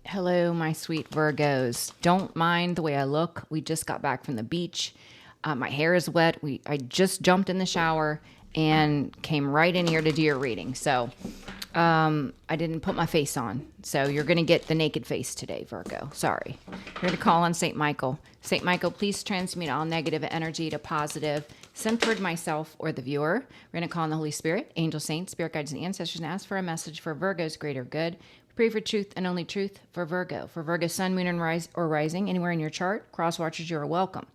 Hello, my sweet Virgos. Don't mind the way I look. We just got back from the beach. My hair is wet. I just jumped in the shower and came right in here to do your reading. So I didn't put my face on. So you're going to get the naked face today, Virgo. Sorry. You're going to call on St. Michael. St. Michael, please transmute all negative energy to positive, centered myself or the viewer. We're going to call on the Holy Spirit, angel saints, spirit guides, and ancestors, and ask for a message for Virgo's greater good. Pray for truth and only truth for Virgo. For Virgo, sun, moon, and rising, anywhere in your chart, cross watchers, you are welcome.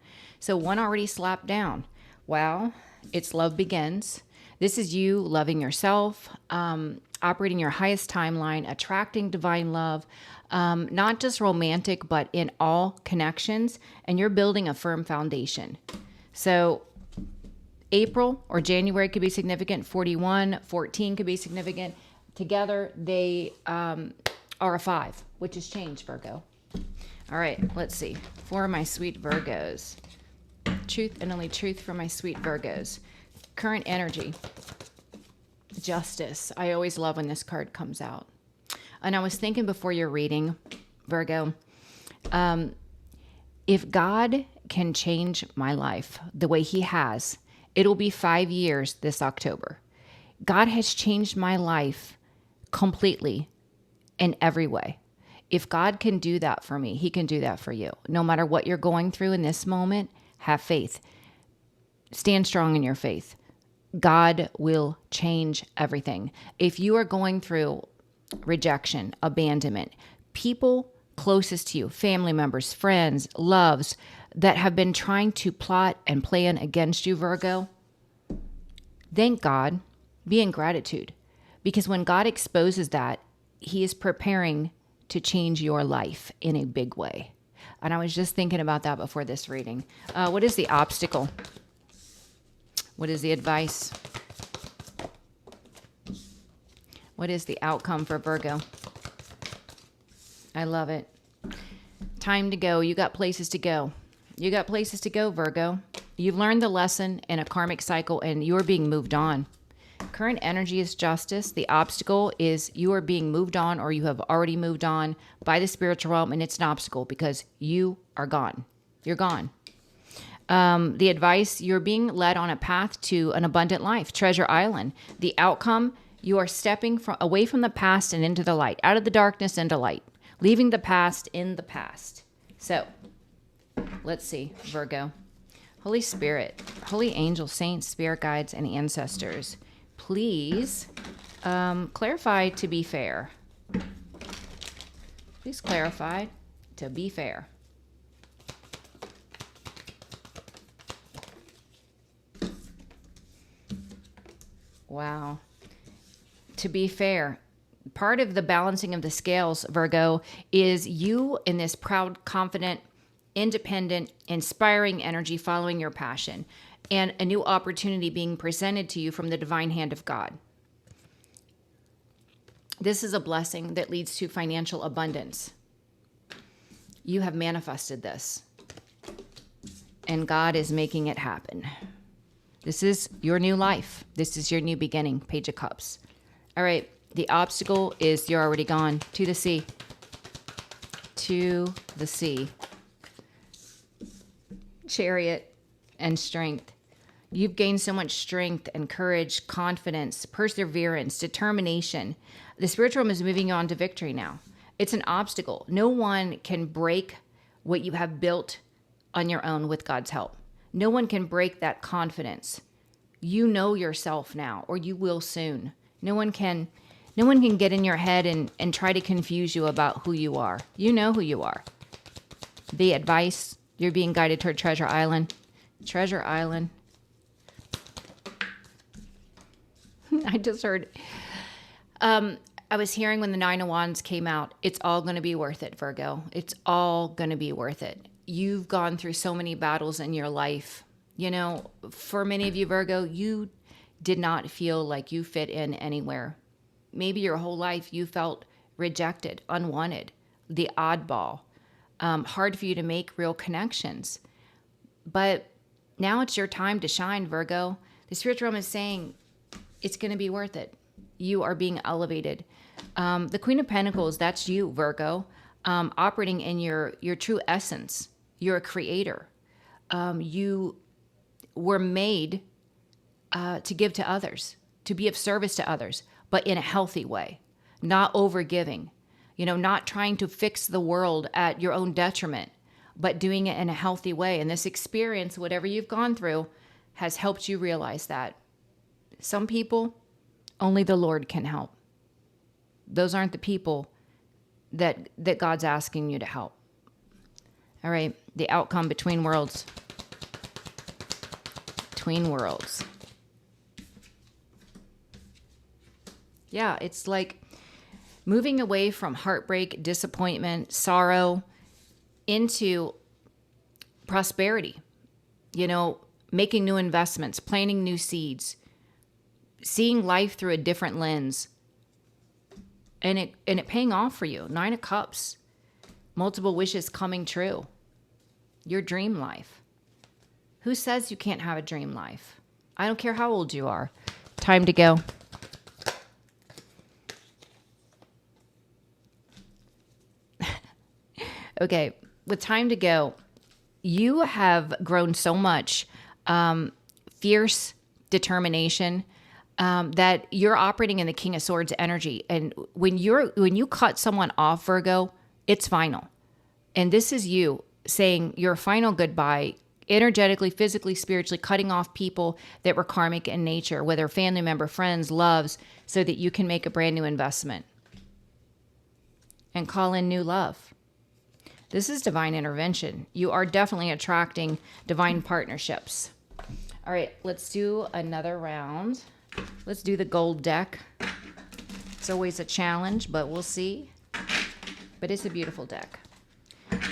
So one already slapped down. Wow, it's love begins. This is you loving yourself, operating your highest timeline, attracting divine love, not just romantic, but in all connections, and you're building a firm foundation. So April or January could be significant. 41, 14 could be significant. Together, they are a 5, which is change, Virgo. All right, let's see. For my sweet Virgos. Truth and only truth for my sweet Virgos. Current energy. Justice. I always love when this card comes out. And I was thinking before your reading, Virgo, if God can change my life the way he has, it'll be 5 years this October. God has changed my life completely in every way. If God can do that for me, he can do that for you. No matter what you're going through in this moment, have faith. Stand strong in your faith. God will change everything. If you are going through rejection, abandonment, people closest to you, family members, friends, loves that have been trying to plot and plan against you, Virgo, thank God. Be in gratitude, because when God exposes that, he is preparing to change your life in a big way. And I was just thinking about that before this reading. What is the obstacle? What is the advice? What is the outcome for Virgo? I love it. Time to go. You got places to go. You got places to go, Virgo. You've learned the lesson in a karmic cycle and you're being moved on. Current energy is justice. The obstacle is you are being moved on, or you have already moved on by the spiritual realm, and it's an obstacle because you are gone. You're gone. The advice, you're being led on a path to an abundant life, Treasure Island. The outcome, you are stepping away from the past and into the light, out of the darkness into light, leaving the past in the past. So let's see, Virgo. Holy Spirit, holy angels, saints, spirit guides, and ancestors, please clarify to be fair. Please clarify to be fair. Wow. To be fair. Part of the balancing of the scales, Virgo, is you in this proud, confident, independent, inspiring energy following your passion, and a new opportunity being presented to you from the divine hand of God. This is a blessing that leads to financial abundance. You have manifested this, and God is making it happen. This is your new life. This is your new beginning, Page of Cups. All right, the obstacle is you're already gone to the sea. To the sea. Chariot and strength. You've gained so much strength and courage, confidence, perseverance, determination. The spiritual realm is moving you on to victory now. It's an obstacle. No one can break what you have built on your own with God's help. No one can break that confidence. You know yourself now, or you will soon. No one can get in your head and try to confuse you about who you are. You know who you are. The advice, you're being guided toward Treasure Island. Treasure Island. I just heard, I was hearing when the Nine of Wands came out, it's all going to be worth it, Virgo. It's all going to be worth it. You've gone through so many battles in your life. You know, for many of you, Virgo, you did not feel like you fit in anywhere. Maybe your whole life you felt rejected, unwanted, the oddball, hard for you to make real connections. But now it's your time to shine, Virgo. The spiritual realm is saying it's going to be worth it. You are being elevated. The Queen of Pentacles, that's you, Virgo. operating in your true essence. You're a creator. You were made to give to others, to be of service to others, but in a healthy way, not overgiving, not trying to fix the world at your own detriment, but doing it in a healthy way. And this experience, whatever you've gone through, has helped you realize that some people, only the Lord can help. Those aren't the people that God's asking you to help. All right, the outcome between worlds. Between worlds. Yeah, it's like moving away from heartbreak, disappointment, sorrow into prosperity. Making new investments, planting new seeds, seeing life through a different lens, and it paying off for you. 9 of Cups, multiple wishes coming true. Your dream life. Who says you can't have a dream life? I don't care how old you are. Time to go. Okay, with time to go, you have grown so much fierce determination that you're operating in the King of Swords energy. And when you cut someone off, Virgo, it's final. And this is you saying your final goodbye, energetically, physically, spiritually, cutting off people that were karmic in nature, whether family member, friends, loves, so that you can make a brand new investment and call in new love. This is divine intervention. You are definitely attracting divine partnerships. All right, let's do another round. Let's do the gold deck. It's always a challenge, but we'll see. But it's a beautiful deck.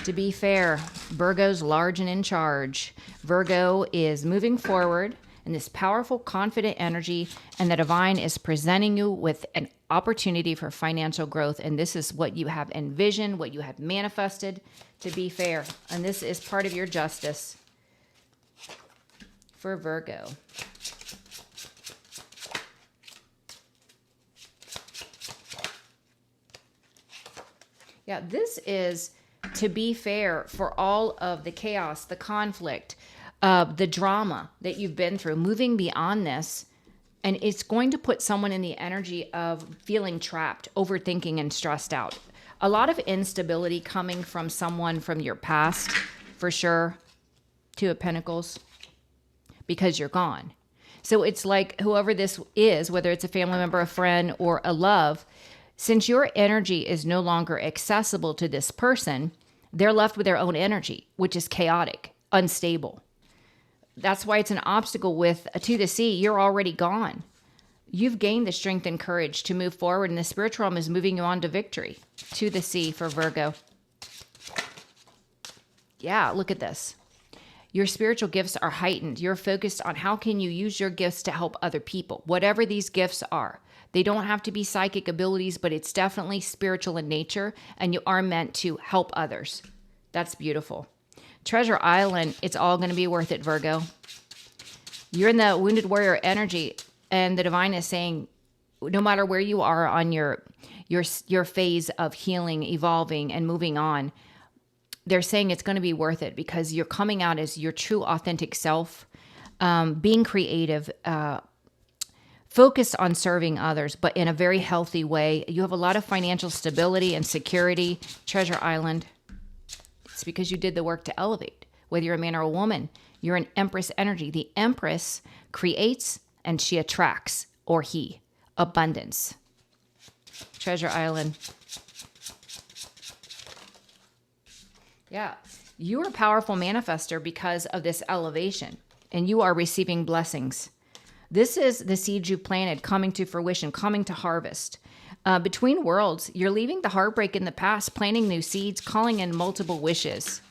To be fair, Virgo's large and in charge. Virgo is moving forward in this powerful, confident energy, and the divine is presenting you with an opportunity for financial growth. And this is what you have envisioned, what you have manifested, to be fair. And this is part of your justice for Virgo. Yeah, this is to be fair for all of the chaos, the conflict, the drama that you've been through, moving beyond this. And it's going to put someone in the energy of feeling trapped, overthinking, and stressed out. A lot of instability coming from someone from your past, for sure. 2 of Pentacles, because you're gone. So it's like whoever this is, whether it's a family member, a friend, or a love, since your energy is no longer accessible to this person, they're left with their own energy, which is chaotic, unstable. That's why it's an obstacle with to the sea. You're already gone. You've gained the strength and courage to move forward, and the spiritual realm is moving you on to victory. To the sea for Virgo. Yeah, look at this. Your spiritual gifts are heightened. You're focused on how can you use your gifts to help other people, whatever these gifts are. They don't have to be psychic abilities, but it's definitely spiritual in nature, and you are meant to help others. That's beautiful. Treasure Island, it's all going to be worth it, Virgo. You're in the wounded warrior energy, and the divine is saying, no matter where you are on your phase of healing, evolving, and moving on, they're saying it's going to be worth it because you're coming out as your true, authentic self, being creative, focused on serving others, but in a very healthy way. You have a lot of financial stability and security. Treasure Island. It's because you did the work to elevate. Whether you're a man or a woman, you're an Empress energy. The Empress creates and she attracts, or he, abundance. Treasure Island. Yeah, you are a powerful manifester because of this elevation, and you are receiving blessings. This is the seed you planted coming to fruition, coming to harvest. Between worlds, you're leaving the heartbreak in the past, planting new seeds, calling in multiple wishes.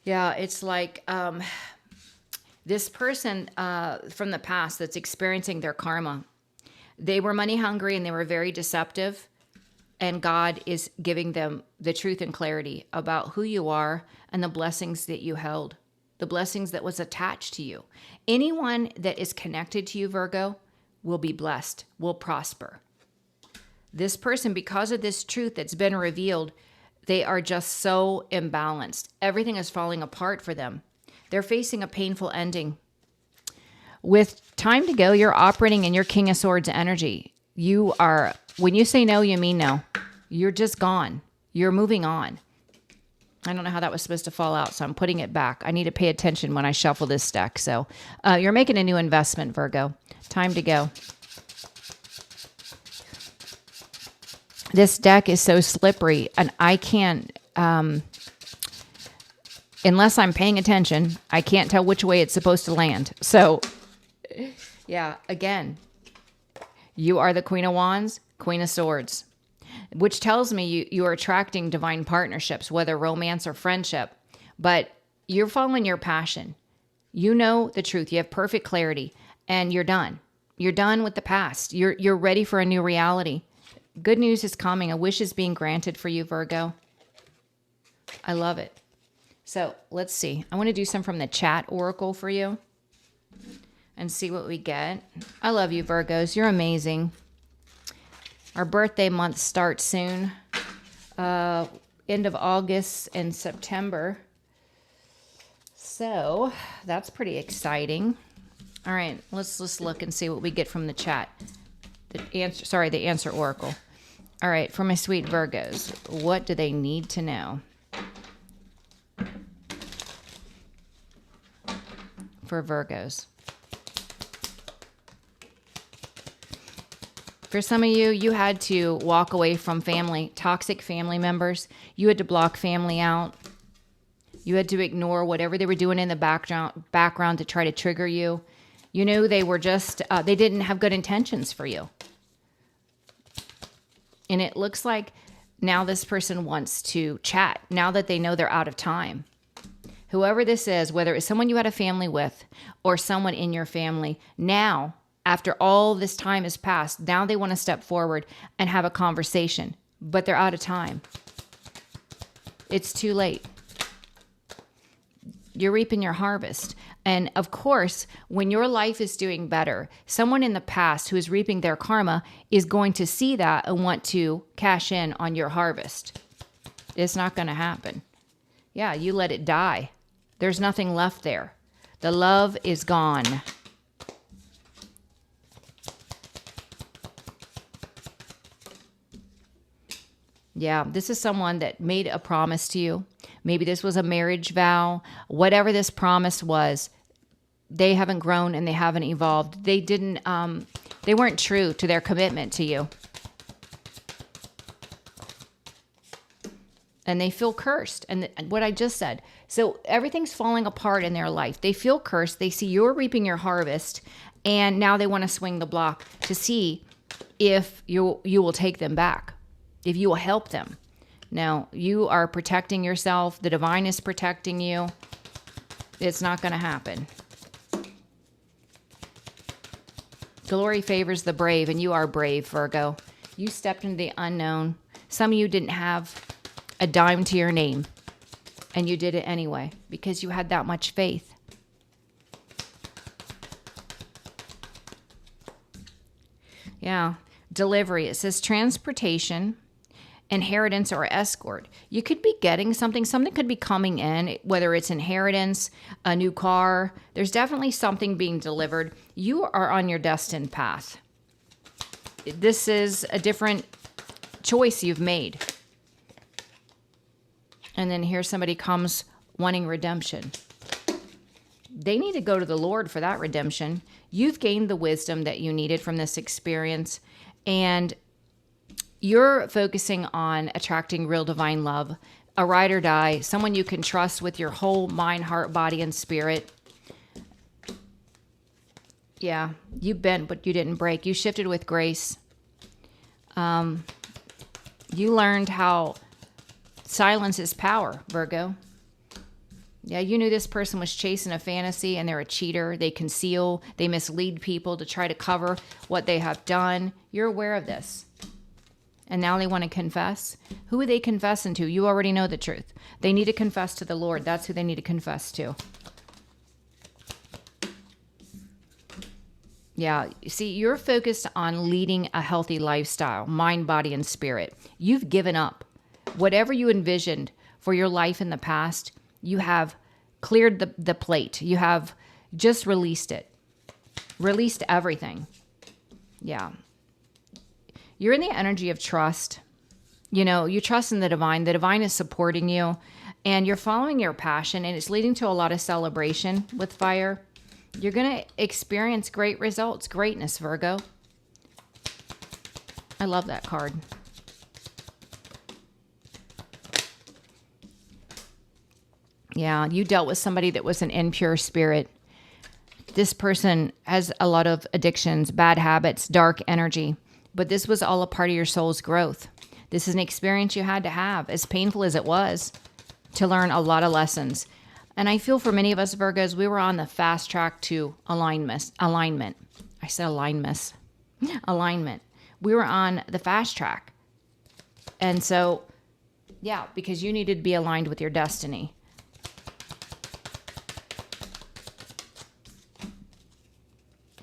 Yeah, it's like this person from the past that's experiencing their karma. They were money hungry and they were very deceptive. And God is giving them the truth and clarity about who you are and the blessings that you held, the blessings that was attached to you. Anyone that is connected to you, Virgo, will be blessed, will prosper. This person, because of this truth that's been revealed, they are just so imbalanced. Everything is falling apart for them. They're facing a painful ending. With time to go, you're operating in your King of Swords energy. You are, when you say no, you mean no. You're just gone. You're moving on. I don't know how that was supposed to fall out, so I'm putting it back. I need to pay attention when I shuffle this deck. So you're making a new investment, Virgo. Time to go. This deck is so slippery, and I can't, unless I'm paying attention, I can't tell which way it's supposed to land. So, yeah, again, you are the Queen of Wands, Queen of Swords, which tells me you are attracting divine partnerships, whether romance or friendship, but you're following your passion. You know the truth. You have perfect clarity, and you're done. You're done with the past. You're ready for a new reality. Good news is coming. A wish is being granted for you, Virgo. I love it. So let's see. I want to do some from the chat oracle for you and see what we get. I love you, Virgos. You're amazing. Our birthday month starts soon. End of August and September. So that's pretty exciting. All right, let's just look and see what we get from the chat. The answer oracle. All right, for my sweet Virgos, what do they need to know? For Virgos. For some of you, you had to walk away from family, toxic family members. You had to block family out. You had to ignore whatever they were doing in the background to try to trigger you. You knew they were just, they didn't have good intentions for you. And it looks like now this person wants to chat, now that they know they're out of time. Whoever this is, whether it's someone you had a family with or someone in your family, now, after all this time has passed, now they want to step forward and have a conversation, but they're out of time. It's too late. You're reaping your harvest. And of course, when your life is doing better, someone in the past who is reaping their karma is going to see that and want to cash in on your harvest. It's not going to happen. Yeah, you let it die. There's nothing left there. The love is gone. Yeah, this is someone that made a promise to you. Maybe this was a marriage vow. Whatever this promise was, they haven't grown and they haven't evolved. They didn't, they weren't true to their commitment to you. And they feel cursed. And what I just said. So everything's falling apart in their life. They feel cursed. They see you're reaping your harvest. And now they want to swing the block to see if you will take them back, if you will help them. Now, you are protecting yourself. The divine is protecting you. It's not going to happen. Glory favors the brave, and you are brave, Virgo. You stepped into the unknown. Some of you didn't have a dime to your name, and you did it anyway because you had that much faith. Yeah. Delivery. It says transportation, inheritance, or escort. You could be getting something. Something could be coming in, whether it's inheritance, a new car. There's definitely something being delivered. You are on your destined path. This is a different choice you've made. And then here somebody comes wanting redemption. They need to go to the Lord for that redemption. You've gained the wisdom that you needed from this experience, and you're focusing on attracting real divine love, a ride or die, someone you can trust with your whole mind, heart, body, and spirit. Yeah, you bent, but you didn't break. You shifted with grace. You learned how silence is power, Virgo. Yeah, you knew this person was chasing a fantasy and they're a cheater. They conceal, they mislead people to try to cover what they have done. You're aware of this. and now they want to confess. Who are they confessing to? You already know the truth. They need to confess to the Lord. That's who they need to confess to. Yeah, see, you're focused on leading a healthy lifestyle, mind, body, and spirit. You've given up. Whatever you envisioned for your life in the past, you have cleared the plate. You have just released it. Released everything. Yeah. You're in the energy of trust. You know, you trust in the divine. The divine is supporting you, and you're following your passion, and it's leading to a lot of celebration with fire. You're going to experience great results, greatness, Virgo. I love that card. Yeah, you dealt with somebody that was an impure spirit. This person has a lot of addictions, bad habits, dark energy, but this was all a part of your soul's growth. This is an experience you had to have, as painful as it was, to learn a lot of lessons. And I feel for many of us Virgos, we were on the fast track to alignment. I said alignment. Alignment. We were on the fast track. And so, yeah, because you needed to be aligned with your destiny.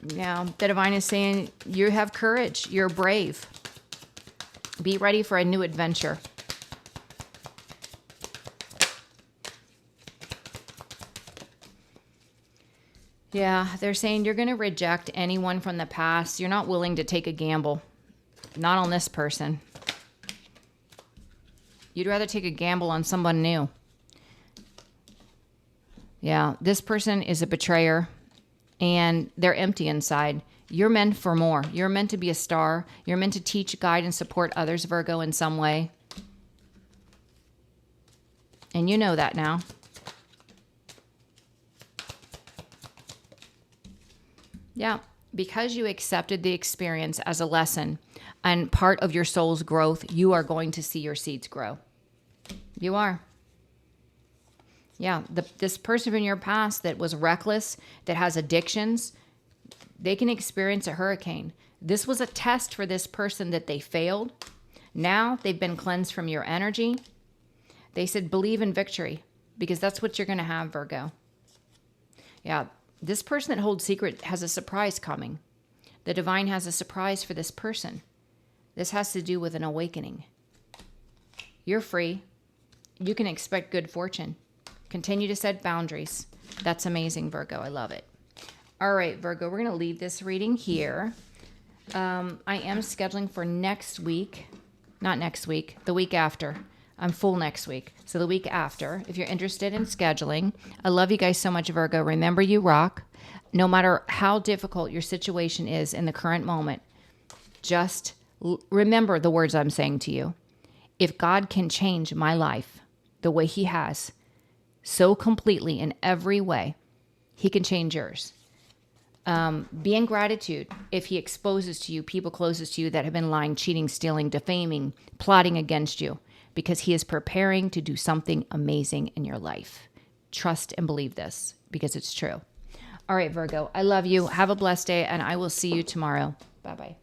Yeah, the divine is saying you have courage. You're brave. Be ready for a new adventure. Yeah, they're saying you're going to reject anyone from the past. You're not willing to take a gamble. Not on this person. You'd rather take a gamble on someone new. Yeah, this person is a betrayer, and they're empty inside. You're meant for more. You're meant to be a star. You're meant to teach, guide, and support others, Virgo, in some way. And you know that now. Yeah, because you accepted the experience as a lesson and part of your soul's growth, you are going to see your seeds grow. You are. Yeah, this person in your past that was reckless, that has addictions, they can experience a hurricane. This was a test for this person that they failed. Now they've been cleansed from your energy. They said, believe in victory, because that's what you're going to have, Virgo. Yeah. This person that holds secret has a surprise coming. The divine has a surprise for this person. This has to do with an awakening. You're free. You can expect good fortune. Continue to set boundaries. That's amazing, Virgo. I love it. All right, Virgo, we're going to leave this reading here. I am scheduling for next week. Not next week, the week after. I'm full next week. So the week after, if you're interested in scheduling, I love you guys so much, Virgo. Remember, you rock. No matter how difficult your situation is in the current moment, just remember the words I'm saying to you. If God can change my life the way he has, so completely in every way, he can change yours. Be in gratitude if he exposes to you people closest to you that have been lying, cheating, stealing, defaming, plotting against you. Because he is preparing to do something amazing in your life. Trust and believe this, because it's true. All right, Virgo, I love you. Have a blessed day, and I will see you tomorrow. Bye-bye.